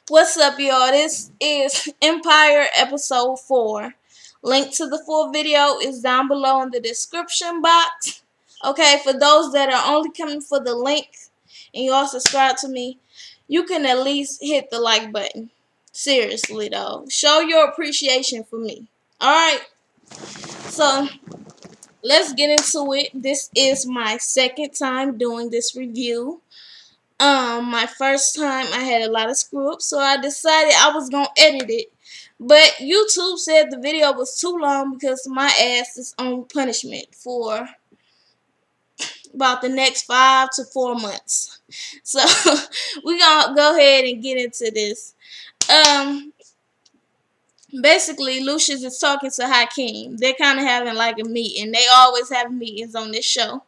What's up, y'all? This is Empire Episode 4. Link to the full video is down below in the description box. Okay, for those that are only coming for the link and you all subscribe to me, you can at least hit the like button. Seriously, though. Show your appreciation for me. Alright? So, let's get into it. This is my second time doing this review. My first time I had a lot of screw ups, so I decided I was gonna edit it. But YouTube said the video was too long because my ass is on punishment for about the next 5 to 4 months. So we gonna go ahead and get into this. Basically, Lucius is talking to Hakeem. They're kind of having like a meeting. They always have meetings on this show.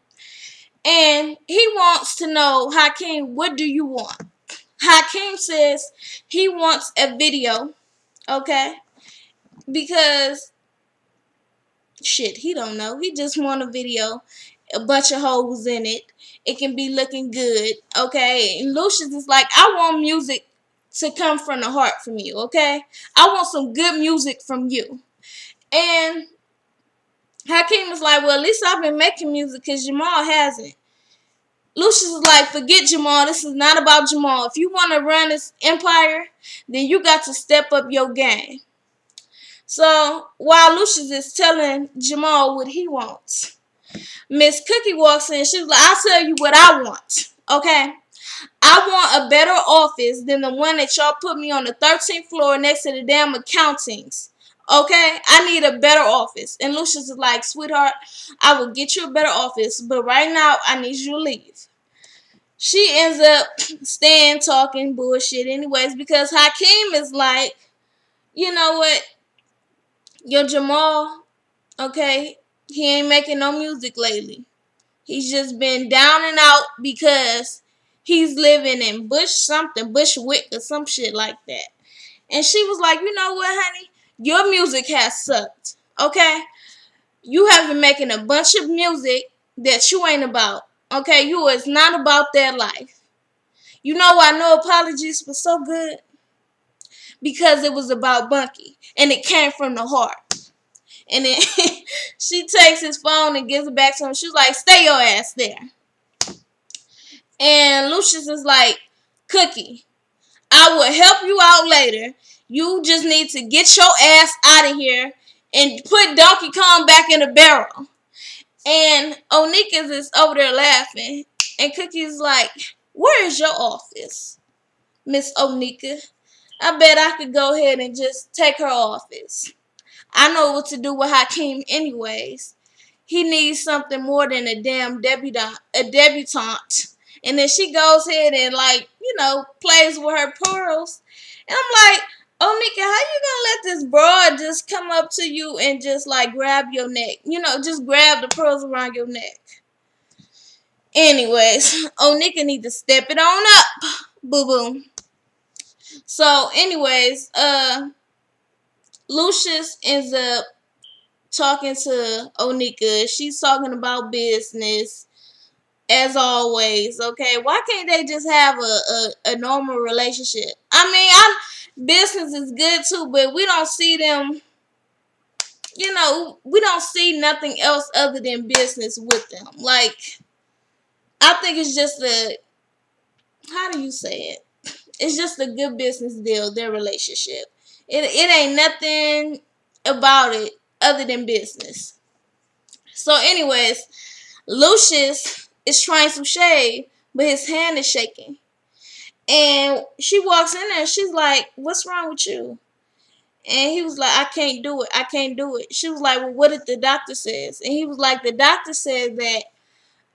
And he wants to know, Hakeem, what do you want? Hakeem says he wants a video, okay? Because, shit, he don't know. He just want a video, a bunch of hoes in it. It can be looking good, okay? And Lucius is like, I want music to come from the heart from you, okay? I want some good music from you. And Hakeem was like, well, at least I've been making music because Jamal hasn't. Lucius is like, forget Jamal. This is not about Jamal. If you want to run this empire, then you got to step up your game. So, while Lucius is telling Jamal what he wants, Miss Cookie walks in. She's like, I'll tell you what I want, okay? I want a better office than the one that y'all put me on the 13th floor next to the damn accountings. Okay, I need a better office. And Lucius is like, sweetheart, I will get you a better office, but right now I need you to leave. She ends up staying talking bullshit anyways because Hakeem is like, you know what, your Jamal, okay, he ain't making no music lately. He's just been down and out because he's living in Bushwick or some shit like that. And she was like, you know what, honey? Your music has sucked, okay? You have been making a bunch of music that you ain't about, okay? You is not about that life. You know why No Apologies was so good? Because it was about Bunky, and it came from the heart. And then she takes his phone and gives it back to him. She's like, stay your ass there. And Lucius is like, Cookie, I will help you out later. You just need to get your ass out of here and put Donkey Kong back in the barrel. And Onika is over there laughing. And Cookie's like, where is your office, Miss Onika? I bet I could go ahead and just take her office. I know what to do with Hakeem anyways. He needs something more than a damn debutante. And then she goes ahead and, like, you know, plays with her pearls. And I'm like, oh, Nika, how you gonna let this broad just come up to you and just, like, grab your neck? You know, just grab the pearls around your neck. Anyways, Onika need to step it on up. Boo-boo. So, anyways, Lucius ends up talking to Onika. She's talking about business. As always, okay? Why can't they just have a normal relationship? I mean, business is good too, but we don't see them, you know, we don't see nothing else other than business with them. Like, I think it's just how do you say it? It's just a good business deal, their relationship. It ain't nothing about it other than business. So anyways, Lucius is trying some shade, but his hand is shaking. And she walks in there and she's like, what's wrong with you? And he was like, I can't do it. I can't do it. She was like, well, what did the doctor say? And he was like, the doctor said that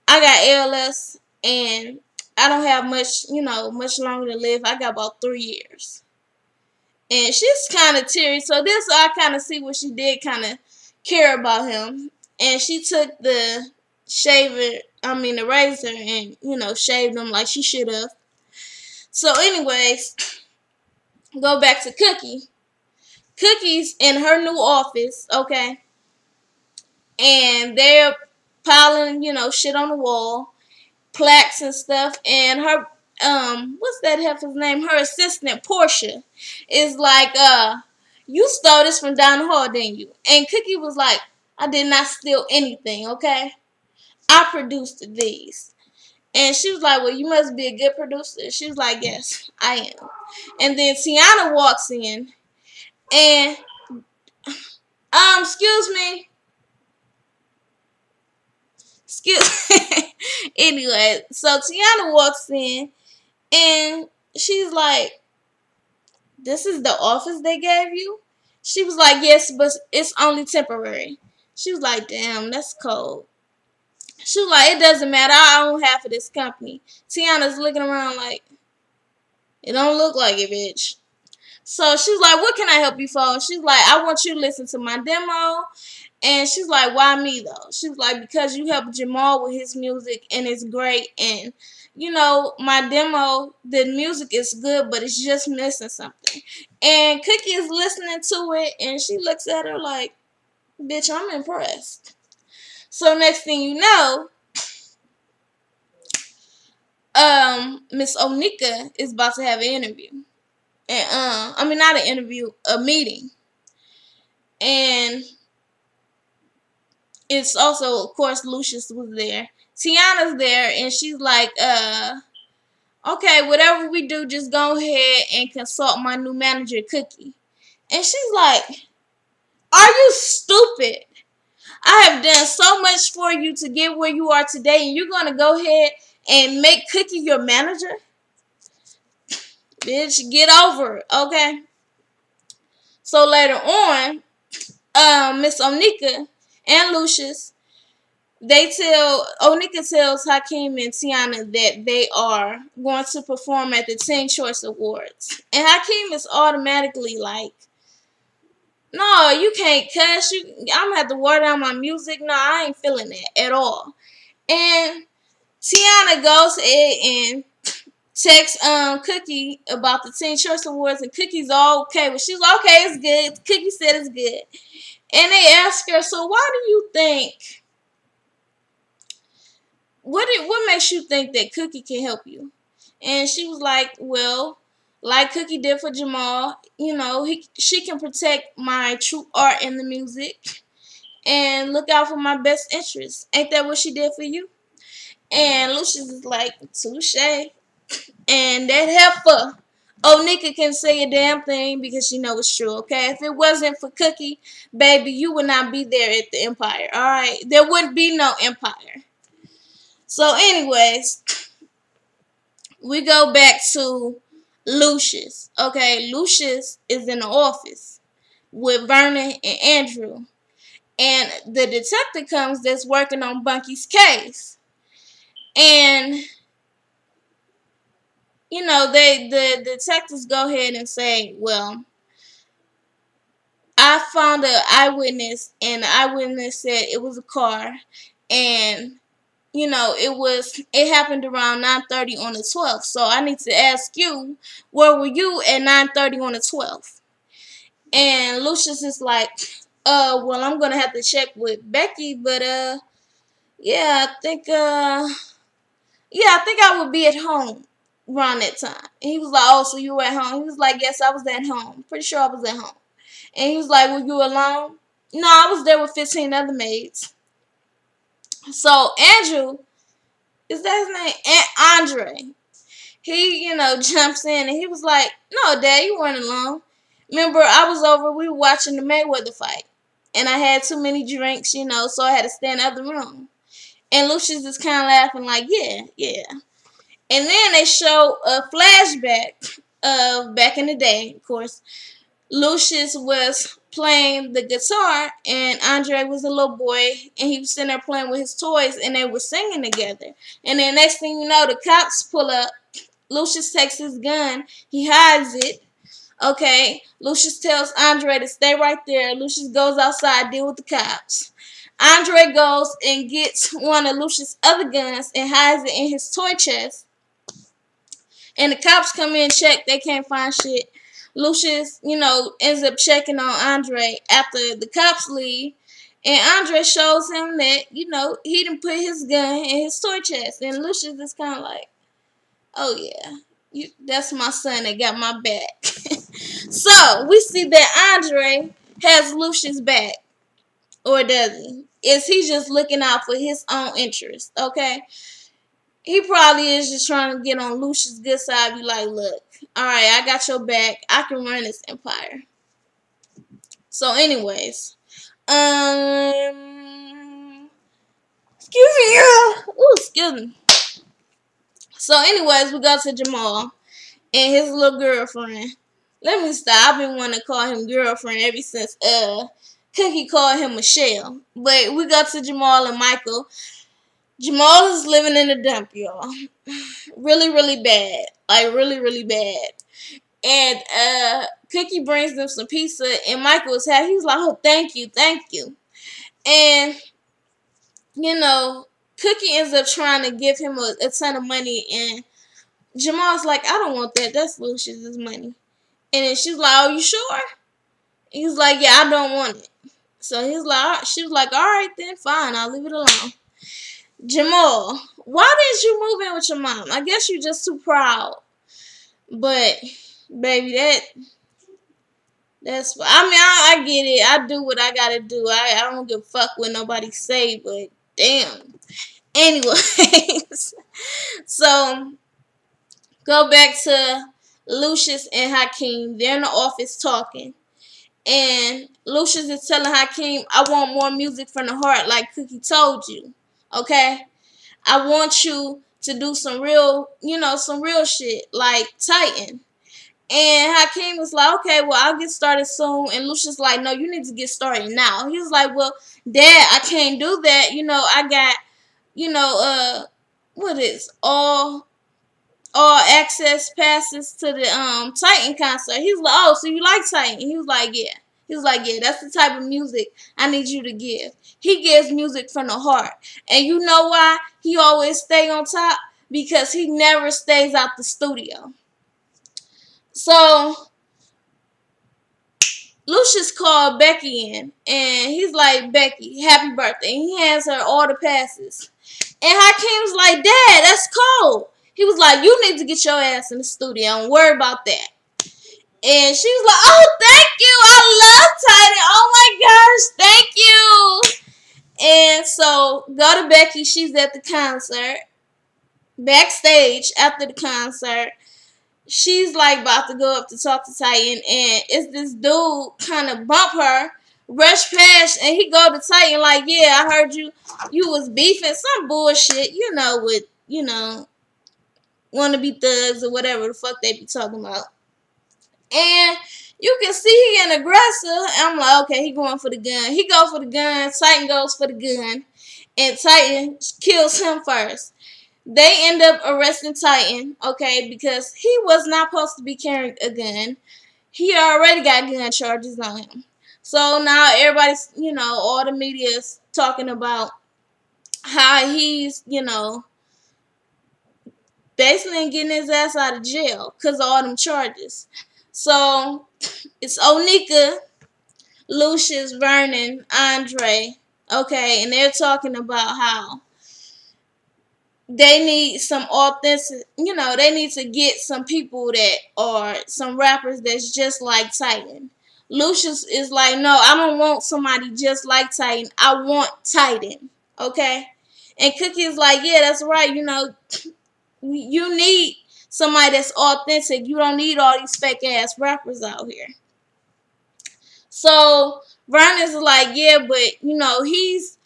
I got ALS and I don't have much longer to live. I got about 3 years. And she's kind of teary. So this, I kind of see what she did kind of care about him. And she took the razor and, you know, shaved him like she should have. So anyways, go back to Cookie. Cookie's in her new office, okay? And they're piling, you know, shit on the wall, plaques and stuff. And what's that heifer's name? Her assistant, Portia, is like, you stole this from down the hall, didn't you? And Cookie was like, I did not steal anything, okay? I produced these. And she was like, well, you must be a good producer. She was like, yes, I am. And then Tiana walks in and, excuse me. Anyway, so Tiana walks in and she's like, this is the office they gave you? She was like, yes, but it's only temporary. She was like, damn, that's cold. She was like, it doesn't matter. I own half of this company. Tiana's looking around like, it don't look like it, bitch. So she's like, what can I help you for? She's like, I want you to listen to my demo. And she's like, why me though? She's like, because you helped Jamal with his music and it's great. And, you know, my demo, the music is good, but it's just missing something. And Cookie is listening to it and she looks at her like, bitch, I'm impressed. So next thing you know, Miss Onika is about to have an interview. And I mean, not an interview, a meeting. And it's also, of course, Lucius was there. Tiana's there, and she's like, okay, whatever we do, just go ahead and consult my new manager, Cookie. And she's like, are you stupid? I have done so much for you to get where you are today, and you're going to go ahead and make Cookie your manager? Bitch, get over it, okay? So later on, Miss Onika and Lucius, Onika tells Hakeem and Tiana that they are going to perform at the Teen Choice Awards. And Hakeem is automatically like, no, you can't cuss. I'm going to have to water down my music. No, I ain't feeling that at all. And Tiana goes ahead and texts Cookie about the Teen Choice Awards, and Cookie's all okay. But she's like, okay, it's good. Cookie said it's good. And they ask her, so why do you think, what makes you think that Cookie can help you? And she was like, well, like Cookie did for Jamal, you know, she can protect my true art in the music and look out for my best interests. Ain't that what she did for you? And Lucius is like, touche. And that heifer, Onika can say a damn thing because she knows it's true, okay? If it wasn't for Cookie, baby, you would not be there at the Empire, alright? There wouldn't be no Empire. So anyways, we go back to Lucius. Okay, Lucius is in the office with Vernon and Andrew. And the detective comes that's working on Bunky's case. And, you know, the detectives go ahead and say, well, I found an eyewitness, and the eyewitness said it was a car. And, you know, it happened around 9:30 on the 12th. So I need to ask you, where were you at 9:30 on the 12th? And Lucius is like, well, I'm gonna have to check with Becky, but yeah, I think I would be at home around that time. And he was like, oh, so you were at home? He was like, yes, I was at home. Pretty sure I was at home. And he was like, were you alone? No, I was there with 15 other maids. So Andrew, is that his name? Andre. He, you know, jumps in and he was like, no, Dad, you weren't alone. Remember, we were watching the Mayweather fight. And I had too many drinks, you know, so I had to stay in the other room. And Lucius is kind of laughing like, yeah. And then they show a flashback of back in the day, of course. Lucius was playing the guitar, and Andre was a little boy, and he was sitting there playing with his toys, and they were singing together. And then next thing you know, the cops pull up. Lucius takes his gun. He hides it. Okay. Lucius tells Andre to stay right there. Lucius goes outside, deal with the cops. Andre goes and gets one of Lucius' other guns and hides it in his toy chest. And the cops come in and check. They can't find shit. Lucius, you know, ends up checking on Andre after the cops leave. And Andre shows him that, you know, he didn't put his gun in his toy chest. And Lucius is kind of like, Oh yeah, that's my son that got my back. So we see that Andre has Lucius back, or does he? Is he just looking out for his own interest? Okay, he probably is just trying to get on Lucius' good side. Be like, look, all right, I got your back. I can run this empire. So, anyways, excuse me, ooh, excuse me. So, anyways, we go to Jamal and his little girlfriend. Let me stop. I've been wanting to call him girlfriend ever since Cookie called him Michelle. But we go to Jamal and Michael. Jamal is living in the dump, y'all. Really, really bad. Like really, really bad. And Cookie brings them some pizza, and Michael is happy. He's like, "Oh, thank you, thank you." And you know, Cookie ends up trying to give him a ton of money, and Jamal's like, "I don't want that. That's Lucius's money." And then she's like, "Oh, you sure?" He's like, "Yeah, I don't want it." So he's like, she was like, "All right then, fine, I'll leave it alone." Jamal, why didn't you move in with your mom? I guess you're just too proud. But baby, that's, I mean, I get it. I do what I gotta do. I don't give a fuck what nobody say, but damn. Anyways, so go back to Lucius and Hakeem. They're in the office talking. And Lucius is telling Hakeem, "I want more music from the heart like Cookie told you. Okay? I want you to do some real, some real shit like Titan." And Hakeem was like, "Okay, well, I'll get started soon." And Lucius like, "No, you need to get started now." He was like, "Well, Dad, I can't do that. I got, what is all access passes to the Titan concert." He was like, "Oh, so you like Titan?" He was like, "Yeah." He was like, "Yeah, that's the type of music I need you to give." He gives music from the heart. And you know why he always stay on top? Because he never stays out the studio. So Lucius called Becky in, and he's like, "Becky, happy birthday." And he hands her all the passes. And Hakeem was like, "Dad, that's cold." He was like, "You need to get your ass in the studio. Don't worry about that." And she was like, "Oh, thank you. I love Titan. Oh my gosh, thank you." And so go to Becky. She's at the concert. Backstage after the concert, she's like about to go up to talk to Titan, and it's this dude kind of bump her, rush past, and he go to Titan like, "Yeah, I heard you was beefing some bullshit, with want to be thugs or whatever the fuck they be talking about." And you can see he an aggressor. I'm like, okay, he going for the gun. He go for the gun. Titan goes for the gun, and Titan kills him first. They end up arresting Titan, okay, because he was not supposed to be carrying a gun. He already got gun charges on him. So now everybody's, all the media is talking about how he's, basically getting his ass out of jail because of all them charges. So it's Onika, Lucius, Vernon, Andre, okay, and they're talking about how they need some authentic, they need to get some people that are some rappers that's just like Titan. Lucius is like, "No, I don't want somebody just like Titan. I want Titan." Okay? And Cookie is like, "Yeah, that's right. You need somebody that's authentic. You don't need all these fake ass rappers out here." So Vernon is like, "Yeah, but he's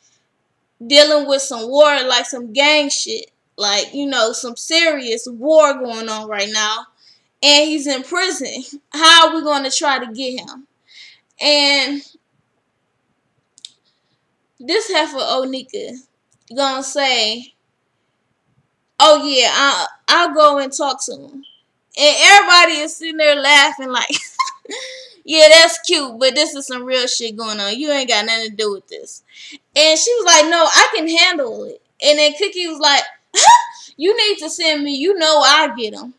dealing with some war, like some gang shit. Like, some serious war going on right now. And he's in prison. How are we going to try to get him?" And this heifer Onika gonna say, "Oh yeah, I'll go and talk to him." And everybody is sitting there laughing like, "Yeah, that's cute, but this is some real shit going on. You ain't got nothing to do with this." And she was like, "No, I can handle it." And then Cookie was like, "You need to send me. I get him."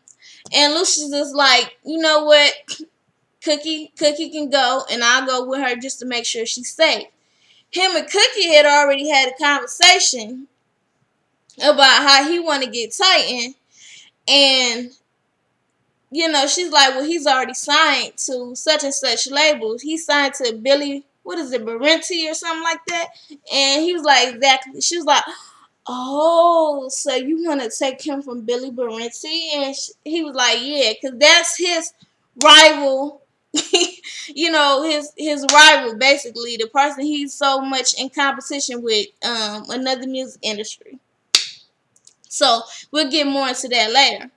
And Lucius is like, "You know what? Cookie can go, and I'll go with her just to make sure she's safe." Him and Cookie had already had a conversation about how he want to get Titan. And, you know, she's like, well, he's already signed to such and such labels. He signed to Billy, what is it, Barenti or something like that. And he was like, exactly. She was like, oh, so you want to take him from Billy Barenti? And he was like, yeah, because that's his rival. You know, his rival, basically, the person he's so much in competition with, another music industry. So we'll get more into that later.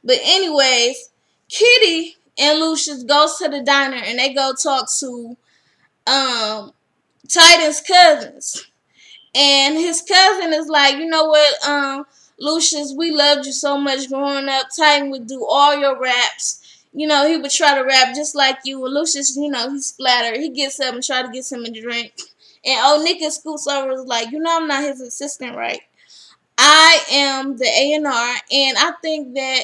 But anyways, Kitty and Lucius goes to the diner and they go talk to Titan's cousins. And his cousin is like, you know what, Lucius, we loved you so much growing up. Titan would do all your raps. You know, he would try to rap just like you. And Lucius, you know, he's flattered. He gets up and try to get him a drink. And old Nika scoots over and is like, you know, I'm not his assistant, right? I am the A&R, and I think that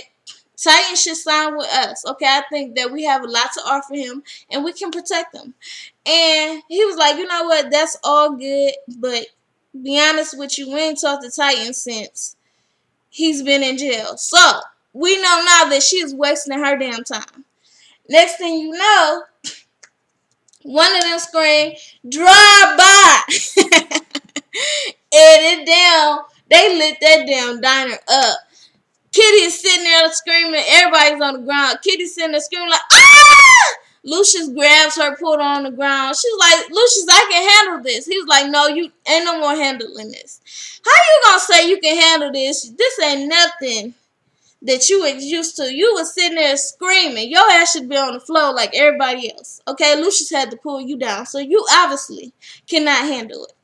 Titan should sign with us. Okay, I think that we have a lot to offer him, and we can protect him. And he was like, you know what, that's all good, but be honest with you, we ain't talked to Titan since he's been in jail. So, we know now that she's wasting her damn time. Next thing you know, one of them scream, drive by. And it down, they lit that damn diner up. Kitty is sitting there screaming. Everybody's on the ground. Kitty's sitting there screaming like, ah! Lucius grabs her, put her on the ground. She's like, Lucius, I can handle this. He was like, no, you ain't no more handling this. How you gonna say you can handle this? This ain't nothing that you was used to. You was sitting there screaming. Your ass should be on the floor like everybody else. Okay, Lucius had to pull you down. So you obviously cannot handle it.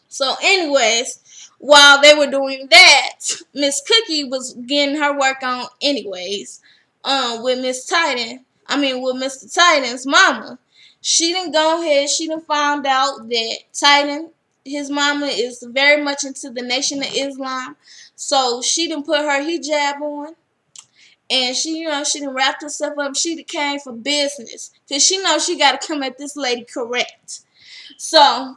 So anyways, while they were doing that, Miss Cookie was getting her work on anyways, with Miss Titan. With Mr. Titan's mama. She didn't go ahead, she done found out that Titan, his mama, is very much into the Nation of Islam. So she done put her hijab on. And she, she done wrapped herself up. She done came for business. Because she knows she got to come at this lady correct. So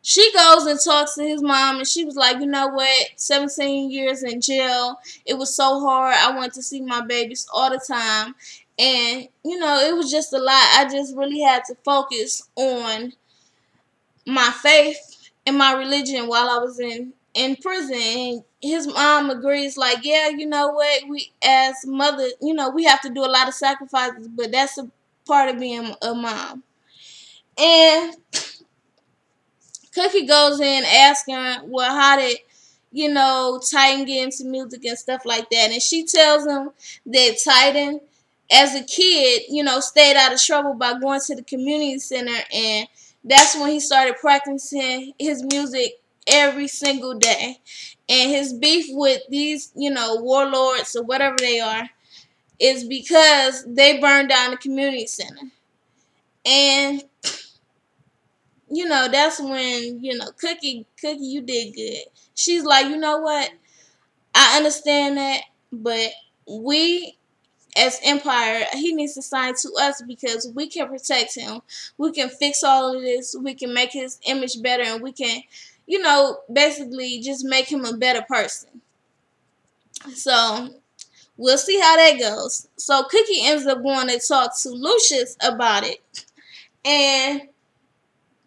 she goes and talks to his mom, and she was like, you know what, 17 years in jail, it was so hard. I wanted to see my babies all the time. And, it was just a lot. I just really had to focus on my faith and my religion while I was in prison. And his mom agrees, like, yeah, you know what, we as mother, we have to do a lot of sacrifices, but that's a part of being a mom. And Cookie goes in asking, well, how did, Titan get into music and stuff like that. And she tells him that Titan, as a kid, stayed out of trouble by going to the community center. And that's when he started practicing his music every single day. And his beef with these, warlords or whatever they are is because they burned down the community center. And that's when, Cookie, you did good. She's like, you know what? I understand that, but we, as Empire, he needs to sign to us because we can protect him. We can fix all of this. We can make his image better, and we can, basically just make him a better person. So, we'll see how that goes. So, Cookie ends up going to talk to Lucius about it. And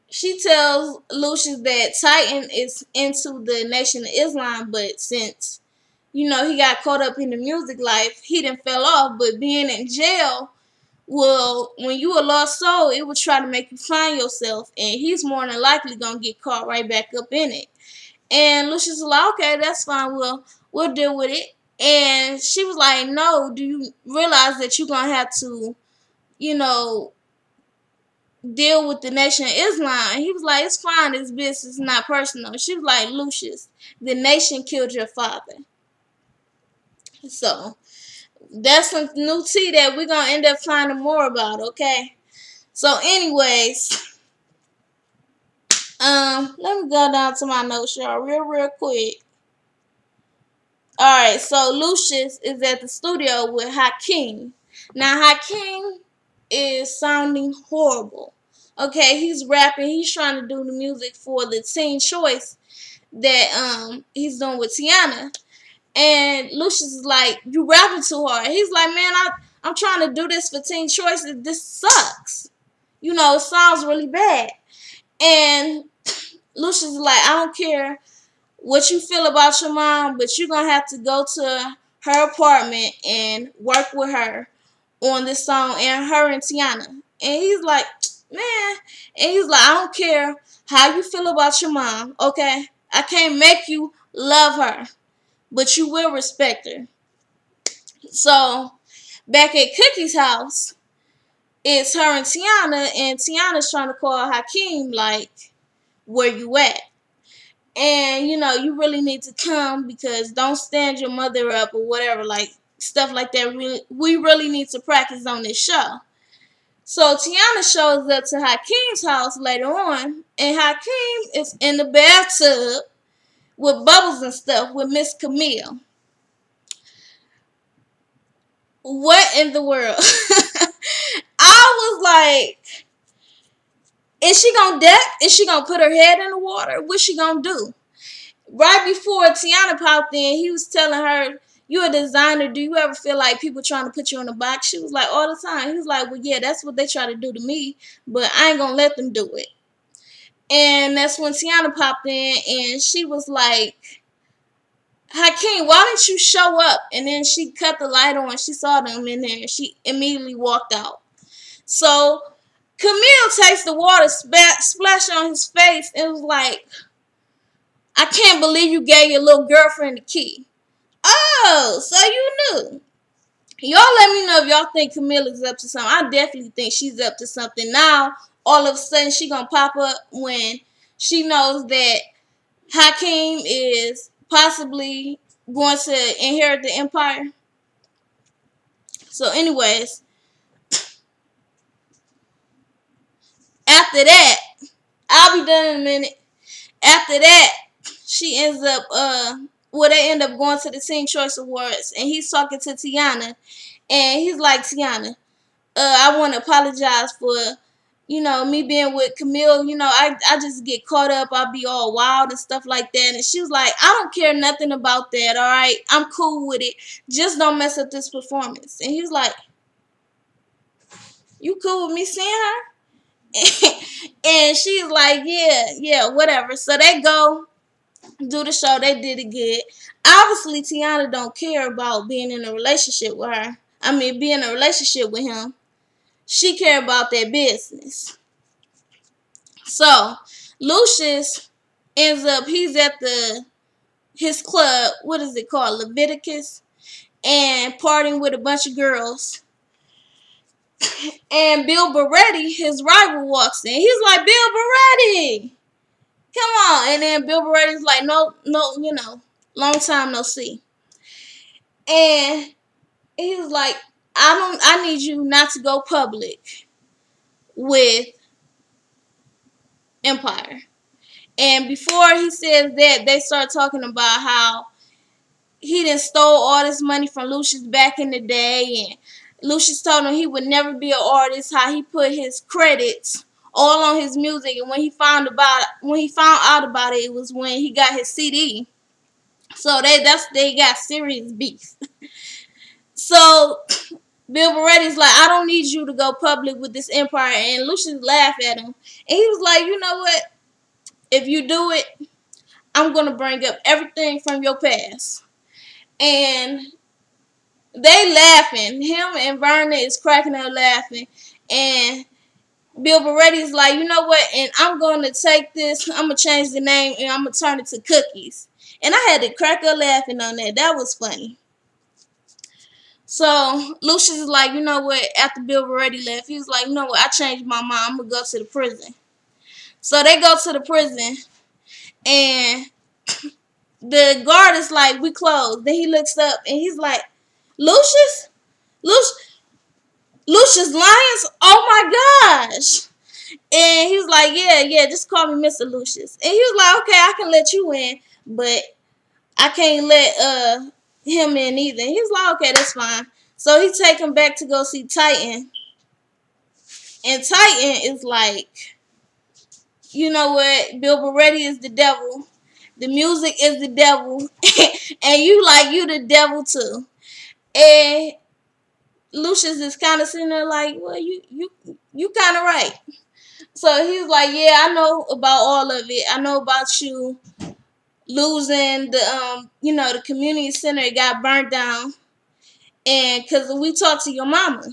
she tells Lucius that Titan is into the Nation of Islam, but since, he got caught up in the music life, he done fell off. But being in jail, well, when you a lost soul, it will try to make you find yourself, and he's more than likely going to get caught right back up in it. And Lucius was like, okay, that's fine, we'll deal with it. And she was like, no, do you realize that you're going to have to, deal with the Nation of Islam? And he was like, it's fine, it's business, it's not personal. She was like, Lucius, the nation killed your father. So that's some new tea that we're gonna end up finding more about, okay? So anyways, let me go down to my notes, y'all, real quick. Alright, so Lucius is at the studio with Hakeem. Now Hakeem is sounding horrible. Okay, he's rapping. He's trying to do the music for the Teen Choice that he's doing with Tiana. And Lucius is like, you rapping too hard. He's like, man, I'm trying to do this for Teen Choice. This sucks. You know, it sounds really bad. And Lucius is like, I don't care what you feel about your mom, but you're going to have to go to her apartment and work with her on this song, and her and Tiana. And he's like, man. And he's like, I don't care how you feel about your mom, okay? I can't make you love her, but you will respect her. So, back at Cookie's house, it's her and Tiana's trying to call Hakeem, like, where you at? And, you know, you really need to come because don't stand your mother up or whatever, like, stuff like that. We really need to practice on this show. So Tiana shows up to Hakeem's house later on, and Hakeem is in the bathtub with bubbles and stuff with Miss Camille. What in the world? I was like, is she gonna duck? Is she gonna put her head in the water? What's she gonna do? Right before Tiana popped in, he was telling her, you a designer, do you ever feel like people trying to put you in a box? She was like, all the time. He was like, well, yeah, that's what they try to do to me, but I ain't gonna let them do it. And that's when Tiana popped in, and she was like, Hakeem, why didn't you show up? And then she cut the light on. She saw them in there. She immediately walked out. So Camille takes the water, splash on his face, and was like, I can't believe you gave your little girlfriend the key. Oh, so you knew. Y'all let me know if y'all think Camille is up to something. I definitely think she's up to something. Now, all of a sudden, she gonna pop up when she knows that Hakeem is possibly going to inherit the empire. So, anyways, after that, I'll be done in a minute. After that, she ends up, they end up going to the Teen Choice Awards, and he's talking to Tiana, and he's like, Tiana, I want to apologize for, you know, me being with Camille. You know, I just get caught up. I'll be all wild and stuff like that. And she was like, I don't care nothing about that, all right? I'm cool with it. Just don't mess up this performance. And he was like, you cool with me seeing her? And she's like, yeah, whatever. So they go do the show. They did it good. Obviously, Tiana don't care about being in a relationship with her. I mean, being in a relationship with him. She care about their business. So, Lucius ends up, he's at his club, what is it called, Leviticus, and partying with a bunch of girls. And Bill Barretti, his rival, walks in. He's like, Bill Barretti, come on. And then Bill Barretti's like, no, you know, long time no see. And he was like, I need you not to go public with Empire. And before he says that, they start talking about how he done stole all this money from Lucius back in the day, and Lucius told him he would never be an artist, how he put his credits all on his music, and when he found out about it, it was when he got his CD. So they got serious beef. So Bill Barretti's like, I don't need you to go public with this Empire. And Lucius laughed at him. And he was like, you know what? If you do it, I'm going to bring up everything from your past. And they laughing. Him and Verna is cracking up laughing. And Bill Barretti's like, you know what? And I'm going to take this. I'm going to change the name and I'm going to turn it to Cookies. And I had to crack up laughing on that. That was funny. So, Lucius is like, you know what, after Bill Barretti left, he was like, you know what, I changed my mind, I'm going to go to the prison. So, they go to the prison, and the guard is like, we closed. Then he looks up, and he's like, Lucius? Lucius Lyons? Oh, my gosh. And he was like, yeah, just call me Mr. Lucius. And he was like, okay, I can let you in, but I can't let, him in either. He was like, okay, that's fine. So he take him back to go see Titan. And Titan is like, you know what? Bill Barretti is the devil. The music is the devil, and you the devil too. And Lucius is kind of sitting there like, well, you kind of right. So he was like, yeah, I know about all of it. I know about you losing the community center. It got burnt down, and because we talked to your mama.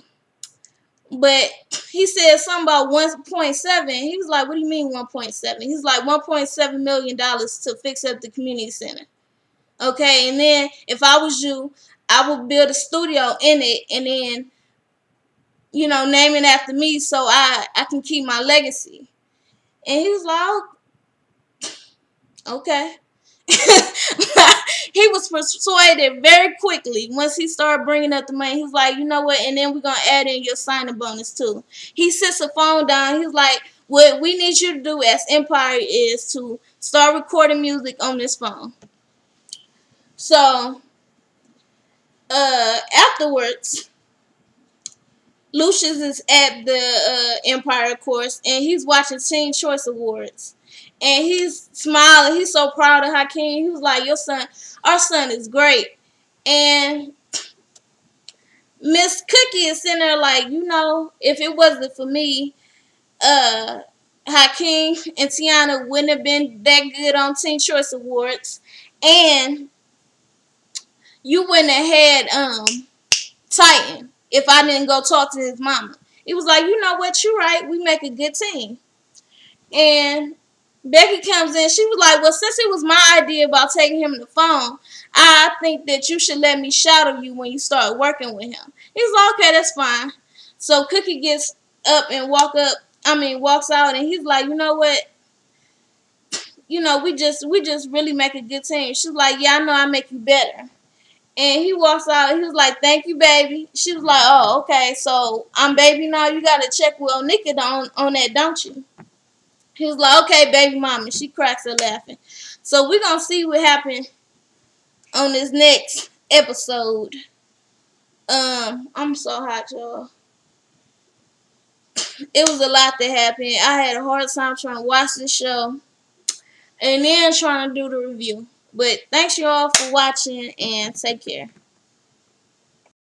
But he said something about 1.7. He was like, what do you mean 1.7? He's like, $1.7 million to fix up the community center. Okay, and then if I was you, I would build a studio in it and then, name it after me so I can keep my legacy. And he was like, oh, okay. He was persuaded very quickly once he started bringing up the money. He was like, you know what? And then we're going to add in your signing bonus too. He sits the phone down. He was like, what we need you to do as Empire is to start recording music on this phone. So, afterwards, Lucius is at the Empire, of course, and he's watching Teen Choice Awards. And he's smiling. He's so proud of Hakeem. He was like, our son is great. And Miss Cookie is sitting there like, if it wasn't for me, Hakeem and Tiana wouldn't have been that good on Teen Choice Awards. And you wouldn't have had Titan if I didn't go talk to his mama. He was like, you know what, you're right. We make a good team. And Becky comes in. She was like, well, since it was my idea about taking him the phone, I think that you should let me shadow you when you start working with him. He's like, okay, that's fine. So Cookie gets up and walks out, and he's like, you know what? We just really make a good team. She's like, yeah, I know I make you better. And he walks out. He was like, thank you, baby. She was like, oh, okay. So I'm baby now. You got to check with Onika on that, don't you? He was like, okay, baby mama. She cracks her laughing. So we're going to see what happened on this next episode. I'm so hot, y'all. It was a lot that happened. I had a hard time trying to watch this show and then trying to do the review. But thanks you all for watching and take care.